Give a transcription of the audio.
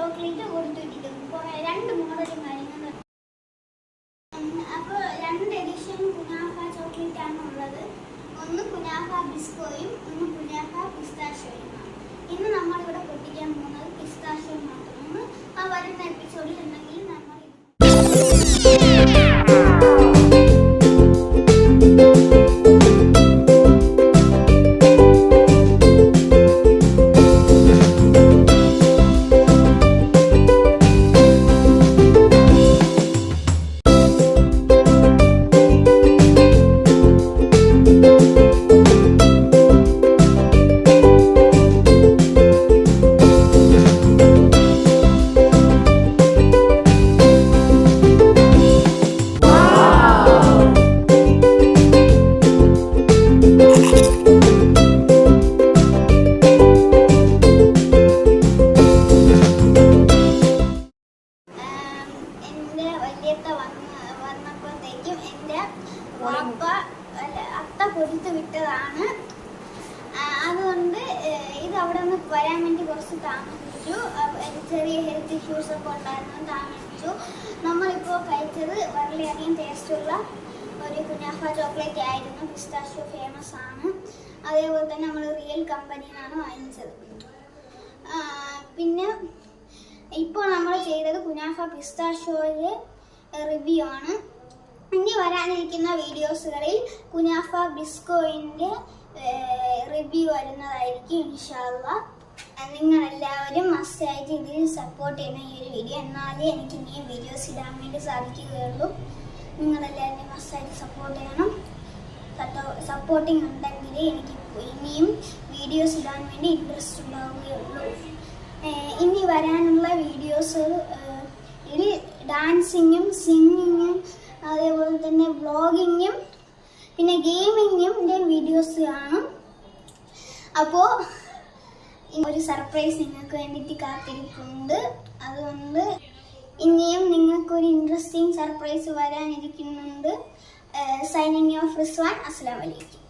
Chocolate കൊടുത്തിരിക്കും. കുറേ 2 മോഡലും കാര്യങ്ങൾ. അപ്പോൾ 2 എഡിഷൻ കുനാഫ ചോക്ലേറ്റ് ആണ് ഉള്ളത്. ഒന്ന് കുനാഫ ബിസ്കോയും ഒന്ന് കുനാഫ പിസ്താഷ്യോയുമാണ്. ഇന്ന് നമ്മളിവിടെ പൊട്ടിക്കാൻ പോകുന്നത് പിസ്താഷ്യോ മാത്രമാണ്. ആ വരുന്ന എപ്പിസോഡിൽ ഉണ്ടെങ്കിൽ നമ്മൾ വന്നപ്പോഴത്തേക്കും എൻ്റെ അത്ത കൊടുത്തു വിട്ടതാണ്. അതുകൊണ്ട് ഇത് അവിടെ നിന്ന് വരാൻ വേണ്ടി കുറച്ച് താമസിച്ചു. ചെറിയ ഹെൽത്ത് ഇഷ്യൂസ് ഒക്കെ ഉണ്ടായിരുന്നു, താമസിച്ചു. നമ്മളിപ്പോൾ കഴിച്ചത് വളരെയധികം ടേസ്റ്റുള്ള ഒരു കുനാഫ ചോക്ലേറ്റ് ആയിരുന്നു. പിസ്താഷ്യോ ഫേമസ് ആണ്. അതേപോലെ തന്നെ നമ്മൾ റിയൽ കമ്പനിയിലാണ് വാങ്ങിച്ചത്. പിന്നെ ഇപ്പോൾ നമ്മൾ ചെയ്തത് കുനാഫ പിസ്താഷ്യോയുടെ റിവ്യൂ ആണ്. ഇനി വരാനിരിക്കുന്ന വീഡിയോസുകളിൽ കുനാഫ ബിസ്കോയിൻ്റെ റിവ്യൂ വരുന്നതായിരിക്കും ഇൻഷാല്ലാ. നിങ്ങളെല്ലാവരും മസ്റ്റായിട്ട് ഇതിൽ സപ്പോർട്ട് ചെയ്യുന്ന ഈ ഒരു വീഡിയോ, എന്നാലേ എനിക്ക് ഇനിയും വീഡിയോസ് ഇടാൻ വേണ്ടി സാധിക്കുകയുള്ളൂ. നിങ്ങളെല്ലാവരും മസ്റ്റായിട്ട് സപ്പോർട്ട് ചെയ്യണം. സപ്പോർട്ടിങ് ഉണ്ടെങ്കിൽ എനിക്ക് ഇനിയും വീഡിയോസ് ഇടാൻ വേണ്ടി ഇൻട്രസ്റ്റ് ഉണ്ടാവുകയുള്ളൂ. ഇനി വരാനുള്ള വീഡിയോസ് ഇതിൽ ഡാൻസിങ്ങും സിംഗിങ്ങും അതേപോലെ തന്നെ വ്ളോഗിങ്ങും പിന്നെ ഗെയിമിങ്ങും വീഡിയോസ് കാണും. അപ്പോൾ ഒരു സർപ്രൈസ് നിങ്ങൾക്ക് വേണ്ടിയിട്ട് കാത്തിരിക്കുന്നുണ്ട്. അതുകൊണ്ട് ഇനിയും നിങ്ങൾക്കൊരു ഇൻട്രസ്റ്റിംഗ് സർപ്രൈസ് വരാനിരിക്കുന്നുണ്ട്. Signing off Rizwan. അസ്സലാമു അലൈക്കും.